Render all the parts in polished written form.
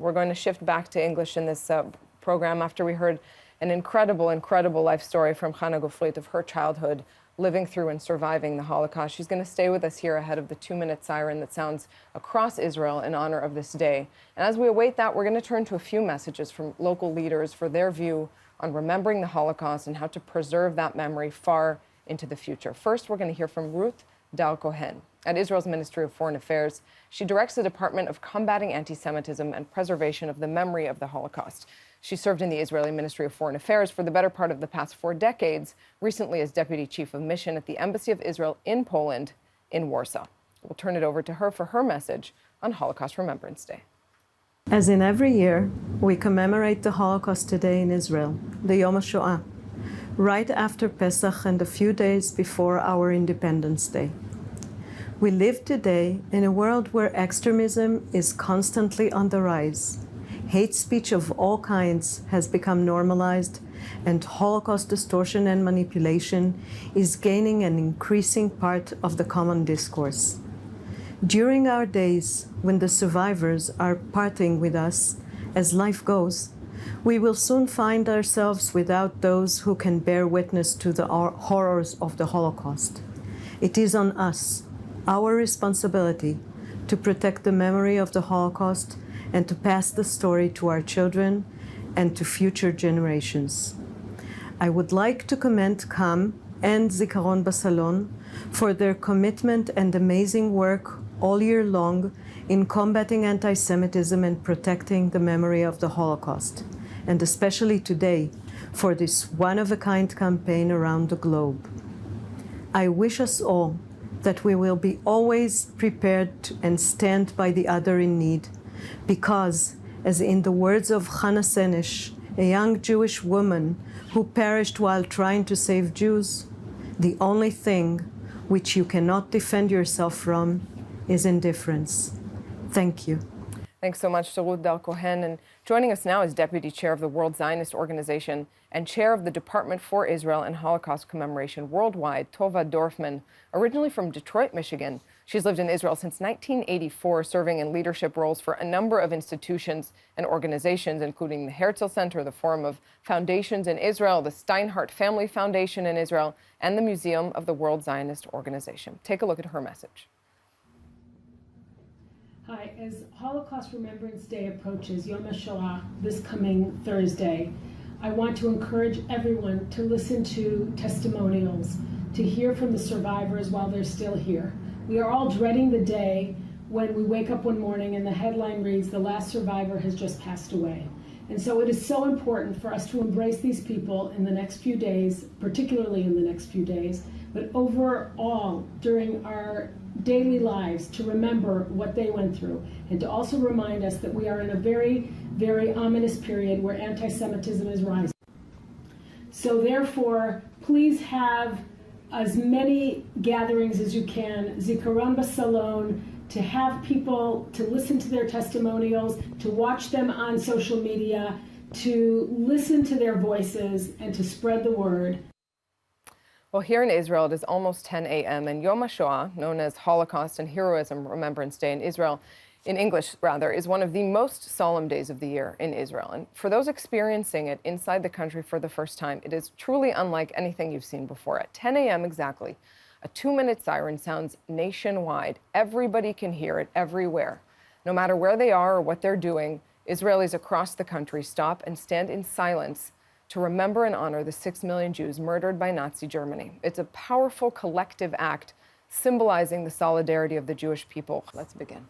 We're going to shift back to English in this program after we heard an incredible, incredible life story from Chana Gofrit of her childhood, living through and surviving the Holocaust. She's going to stay with us here ahead of the 2-minute siren that sounds across Israel in honor of this day. And as we await that, we're going to turn to a few messages from local leaders for their view on remembering the Holocaust and how to preserve that memory far into the future. First, we're going to hear from Ruth Dal Cohen. At Israel's Ministry of Foreign Affairs, she directs the Department of Combating Anti-Semitism and Preservation of the Memory of the Holocaust. She served in the Israeli Ministry of Foreign Affairs for the better part of the past 4 decades, recently as Deputy Chief of Mission at the Embassy of Israel in Poland in Warsaw. We'll turn it over to her for her message on Holocaust Remembrance Day. As in every year, we commemorate the Holocaust today in Israel, the Yom HaShoah, right after Pesach and a few days before our Independence Day. We live today in a world where extremism is constantly on the rise. Hate speech of all kinds has become normalized, and Holocaust distortion and manipulation is gaining an increasing part of the common discourse. During our days, when the survivors are parting with us, as life goes, we will soon find ourselves without those who can bear witness to the horrors of the Holocaust. It is on us, our responsibility, to protect the memory of the Holocaust and to pass the story to our children and to future generations. I would like to commend CAM and Zikaron Basalon for their commitment and amazing work all year long in combating anti-Semitism and protecting the memory of the Holocaust, and especially today for this one-of-a-kind campaign around the globe. I wish us all that we will be always prepared to and stand by the other in need, because, as in the words of Hannah Senesh, a young Jewish woman who perished while trying to save Jews, the only thing which you cannot defend yourself from is indifference. Thank you. Thanks so much to Ruth Dal Cohen. And joining us now is Deputy Chair of the World Zionist Organization and Chair of the Department for Israel and Holocaust Commemoration Worldwide, Tova Dorfman, originally from Detroit, Michigan. She's lived in Israel since 1984, serving in leadership roles for a number of institutions and organizations, including the Herzl Center, the Forum of Foundations in Israel, the Steinhardt Family Foundation in Israel, and the Museum of the World Zionist Organization. Take a look at her message. Hi, as Holocaust Remembrance Day approaches, Yom HaShoah, this coming Thursday, I want to encourage everyone to listen to testimonials, to hear from the survivors while they're still here. We are all dreading the day when we wake up one morning and the headline reads, "The last survivor has just passed away." And so it is so important for us to embrace these people in the next few days, particularly in the next few days, but overall during our daily lives, to remember what they went through and to also remind us that we are in a very, very ominous period where anti-Semitism is rising. So therefore, please have as many gatherings as you can, Zikaron Basalon, to have people to listen to their testimonials, to watch them on social media, to listen to their voices, and to spread the word. Well, here in Israel, it is almost 10 a.m. and Yom HaShoah, known as Holocaust and Heroism Remembrance Day in Israel, in English rather, is one of the most solemn days of the year in Israel. And for those experiencing it inside the country for the first time, it is truly unlike anything you've seen before. At 10 a.m. exactly, a 2-minute siren sounds nationwide. Everybody can hear it everywhere. No matter where they are or what they're doing, Israelis across the country stop and stand in silence to remember and honor the 6 million Jews murdered by Nazi Germany. It's a powerful collective act symbolizing the solidarity of the Jewish people. Let's begin.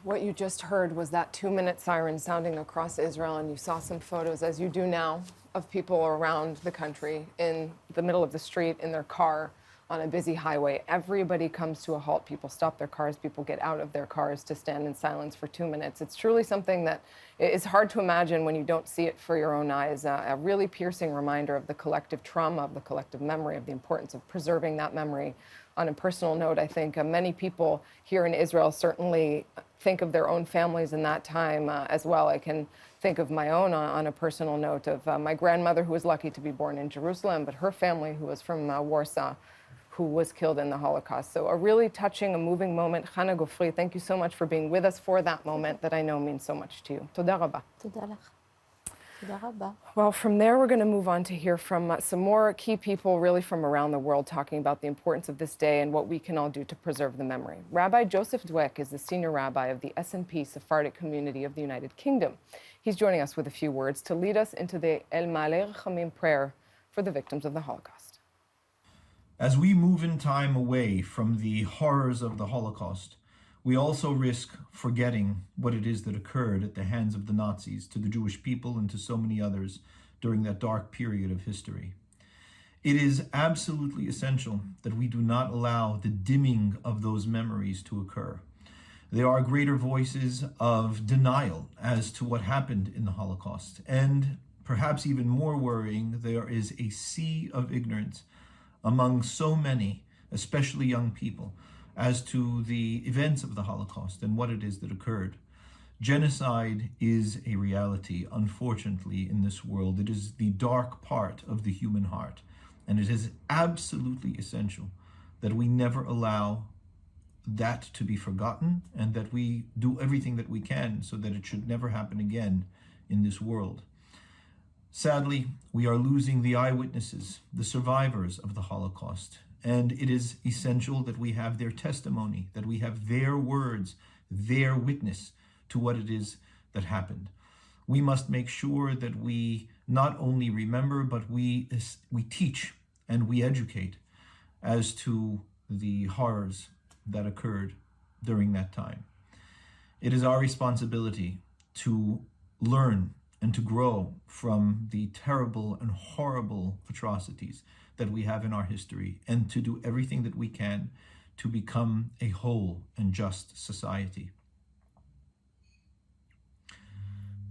What you just heard was that 2-minute siren sounding across Israel, and you saw some photos, as you do now, of people around the country in the middle of the street in their car on a busy highway. Everybody comes to a halt. People stop their cars. People get out of their cars to stand in silence for 2 minutes. It's truly something that is hard to imagine when you don't see it for your own eyes. A really piercing reminder of the collective trauma, of the collective memory, of the importance of preserving that memory. On a personal note, I think many people here in Israel certainly think of their own families in that time as well. I can think of my own on a personal note of my grandmother, who was lucky to be born in Jerusalem, but her family, who was from Warsaw, who was killed in the Holocaust. So a really touching, a moving moment. Chana Gofri, thank you so much for being with us for that moment that I know means so much to you. Toda rabba. תודה לך. תודה רבה. Well, from there, we're going to move on to hear from some more key people really from around the world talking about the importance of this day and what we can all do to preserve the memory. Rabbi Joseph Dweck is the senior rabbi of the S&P Sephardic community of the United Kingdom. He's joining us with a few words to lead us into the El Maleh Rechamim prayer for the victims of the Holocaust. As we move in time away from the horrors of the Holocaust, we also risk forgetting what it is that occurred at the hands of the Nazis to the Jewish people and to so many others during that dark period of history. It is absolutely essential that we do not allow the dimming of those memories to occur. There are greater voices of denial as to what happened in the Holocaust, and perhaps even more worrying, there is a sea of ignorance among so many, especially young people, as to the events of the Holocaust and what it is that occurred. Genocide is a reality, unfortunately, in this world. It is the dark part of the human heart, and it is absolutely essential that we never allow that to be forgotten and that we do everything that we can so that it should never happen again in this world. Sadly, we are losing the eyewitnesses, the survivors of the Holocaust, and it is essential that we have their testimony, that we have their words, their witness to what it is that happened. We must make sure that we not only remember, but we teach and we educate as to the horrors that occurred during that time. It is our responsibility to learn and to grow from the terrible and horrible atrocities that we have in our history, and to do everything that we can to become a whole and just society.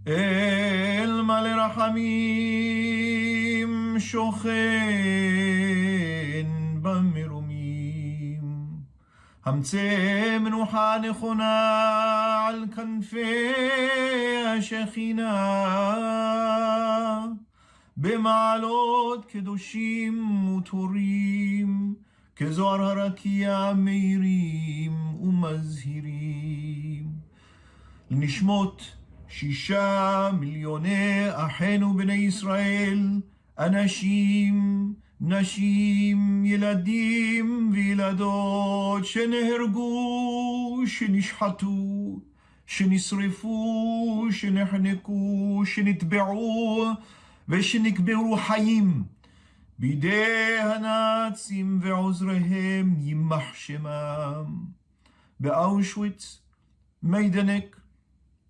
El Maleh Rachamim shochen במרומים, המצא מנוחה נכונה על כנפי השכינה, במעלות קדושים וטהורים, כזוהר הרקיע מאירים ומזהירים. לנשמות 6 מיליוני אחינו בני ישראל, אנשים, נשים, ילדים וילדות שנהרגו, שנשחטו, שנשרפו, שנחנקו, שנטבעו ושנקברו חיים בידי הנאצים ועוזריהם, יימח שמם, באושוויץ, מיידנק,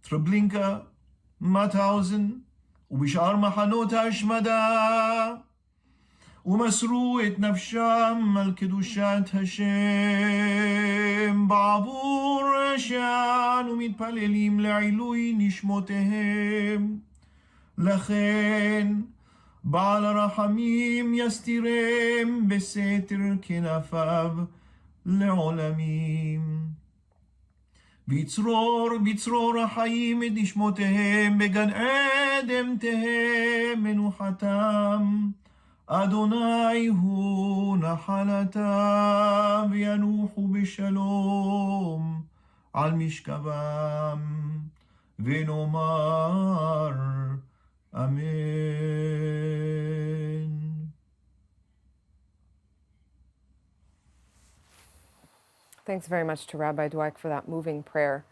טרבלינקה, מאוטהאוזן ובשאר מחנות ההשמדה, ומסרו את נפשם על קדושת השם, בעבור שאנו מתפללים לעילוי נשמותיהם. לכן בעל הרחמים יסתירם בסתר כנפיו לעולמים. בצרור החיים את נשמותיהם, בגן עדן תהא מנוחתם. אדוני הוא נחלתם, וינוחו בשלום על משכבם, ונאמר אמן. Thanks very much to Rabbi Dweck for that moving prayer.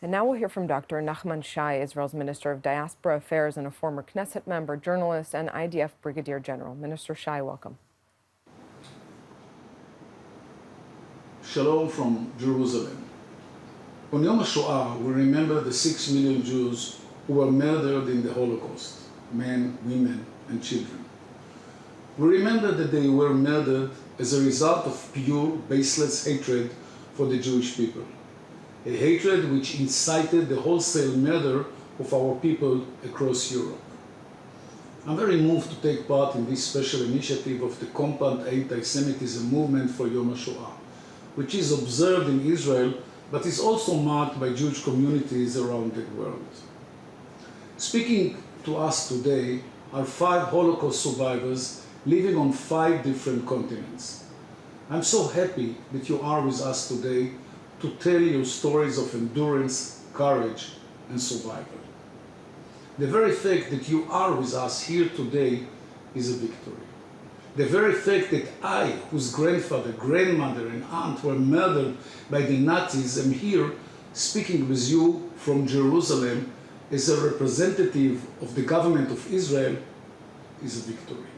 And now we'll hear from Dr. Nachman Shai, Israel's Minister of Diaspora Affairs and a former Knesset member, journalist, and IDF Brigadier General. Minister Shai, welcome. Shalom from Jerusalem. On Yom HaShoah, we remember the 6 million Jews who were murdered in the Holocaust, men, women, and children. We remember that they were murdered as a result of pure, baseless hatred for the Jewish people, a hatred which incited the wholesale murder of our people across Europe. I'm very moved to take part in this special initiative of the Compound Anti-Semitism movement for Yom HaShoah, which is observed in Israel but is also marked by Jewish communities around the world. Speaking to us today are 5 Holocaust survivors living on 5 different continents. I'm so happy that you are with us today to tell you stories of endurance, courage, and survival. The very fact that you are with us here today is a victory. The very fact that I, whose grandfather, grandmother, and aunt were murdered by the Nazis, am here speaking with you from Jerusalem as a representative of the government of Israel is a victory.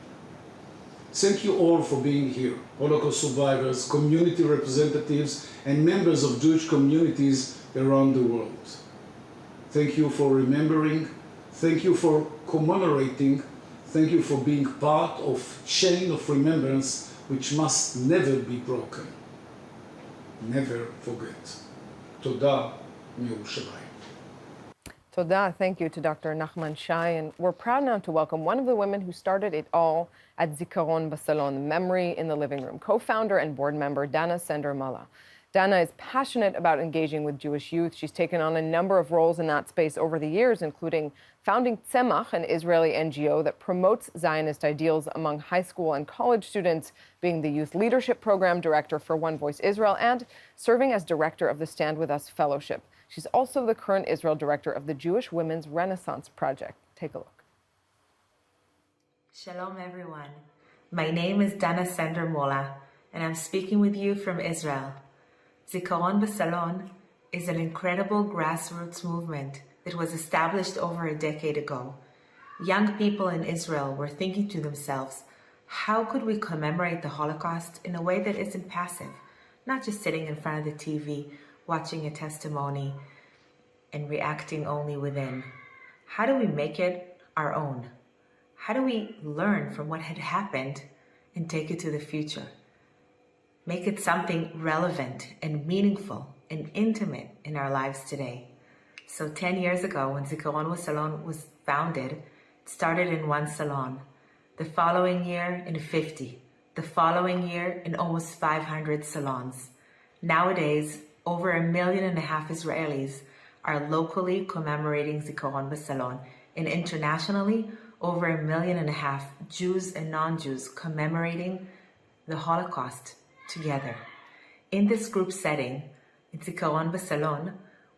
Thank you all for being here, Holocaust survivors, community representatives, and members of Jewish communities around the world. Thank you for remembering. Thank you for commemorating. Thank you for being part of a chain of remembrance which must never be broken. Never forget. Toda miYerushalayim. Toda, thank you to Dr. Nachman Shai, and we're proud now to welcome one of the women who started it all at Zikaron Basalon, Memory in the Living Room, co-founder and board member Dana Sender-Mala. Dana is passionate about engaging with Jewish youth. She's taken on a number of roles in that space over the years, including founding Tzemach, an Israeli NGO that promotes Zionist ideals among high school and college students, being the Youth Leadership Program Director for One Voice Israel, and serving as Director of the Stand With Us Fellowship. She's also the current Israel Director of the Jewish Women's Renaissance Project. Take a look. Shalom, everyone. My name is Dana Sender-Mala, and I'm speaking with you from Israel. Zikaron Basalon is an incredible grassroots movement that was established over a decade ago. Young people in Israel were thinking to themselves, how could we commemorate the Holocaust in a way that isn't passive, not just sitting in front of the TV, watching a testimony and reacting only within? How do we make it our own? How do we learn from what had happened and take it to the future? Make it something relevant and meaningful and intimate in our lives today. So 10 years ago, when Zikaron Basalon was founded, it started in 1 salon. The following year in 50. The following year in almost 500 salons. Nowadays, over 1.5 million Israelis are locally commemorating Zikaron Basalon, and internationally, over 1.5 million Jews and non-Jews commemorating the Holocaust together. In this group setting, in Zikaron Basalon,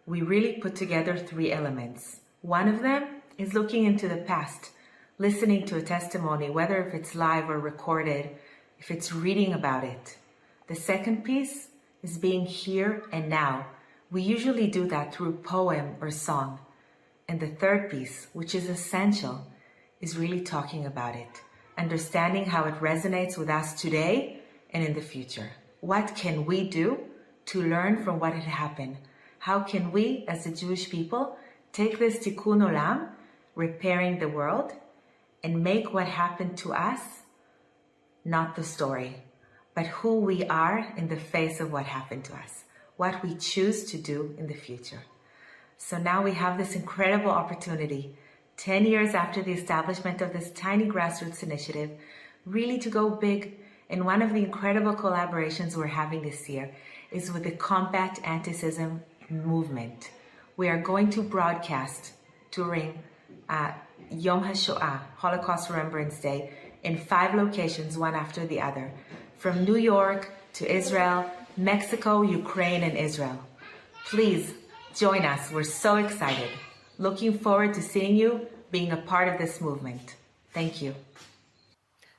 we really put together 3 elements. One of them is looking into the past, listening to a testimony, whether if it's live or recorded, if it's reading about it. The second piece is being here and now. We usually do that through poem or song. And the third piece, which is essential, is really talking about it, understanding how it resonates with us today and in the future. What can we do to learn from what had happened? How can we, as the Jewish people, take this tikkun olam, repairing the world, and make what happened to us not the story, but who we are in the face of what happened to us, what we choose to do in the future. So now we have this incredible opportunity, 10 years after the establishment of this tiny grassroots initiative, really to go big. And one of the incredible collaborations we're having this year is with the Combat Anti-Semitism movement. We are going to broadcast during Yom HaShoah, Holocaust Remembrance Day, in 5 locations, one after the other, from New York to Israel, Mexico, Ukraine, and Israel. Please join us. We're so excited. Looking forward to seeing you being a part of this movement. Thank you.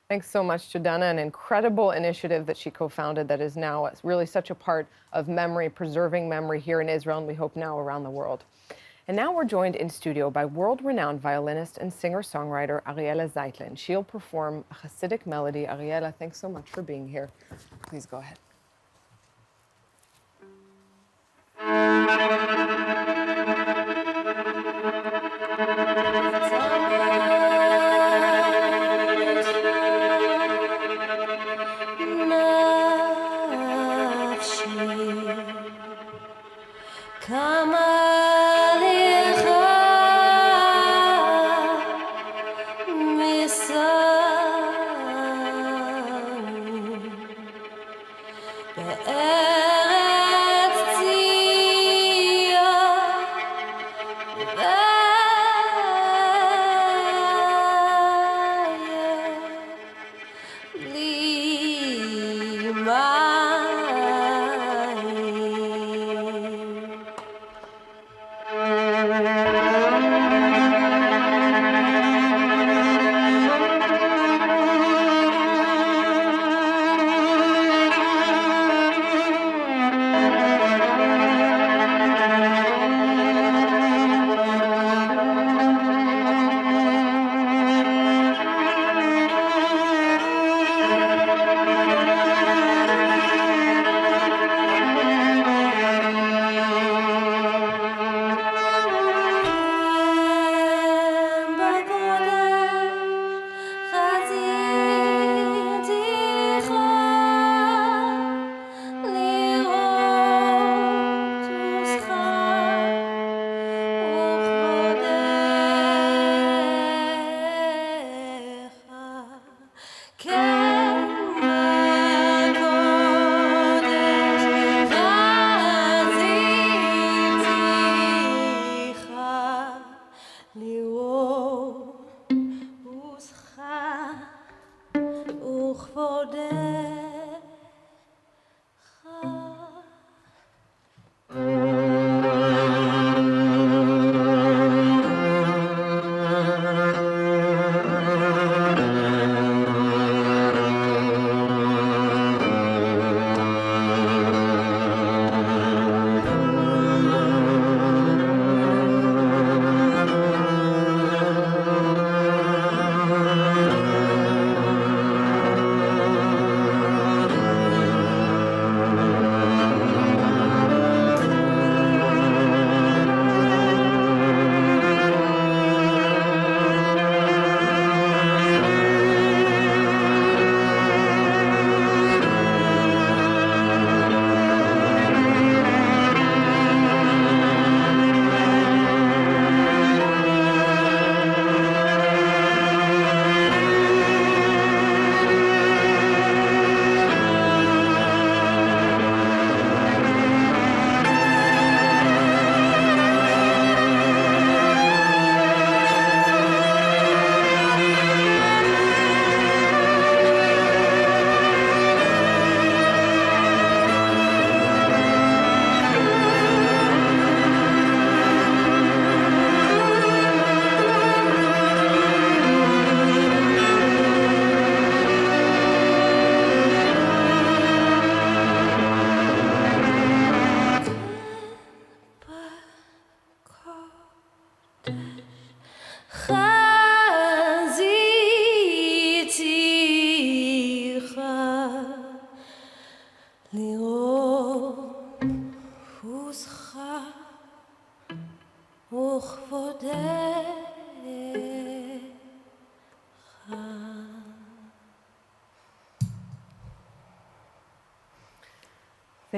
Thanks so much to Dana, an incredible initiative that she co-founded that is now really such a part of memory, preserving memory here in Israel, and we hope now around the world. And now we're joined in studio by world-renowned violinist and singer-songwriter Ariela Zeitlin. She'll perform a Hasidic melody. Ariela, thanks so much for being here. Please go ahead.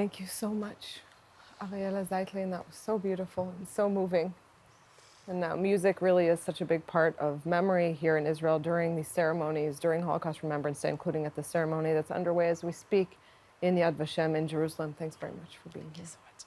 Thank you so much, Ariela Zeitlin. That was so beautiful and so moving. And now music really is such a big part of memory here in Israel during these ceremonies, during Holocaust Remembrance Day, including at the ceremony that's underway as we speak in Yad Vashem in Jerusalem. Thanks very much for being here.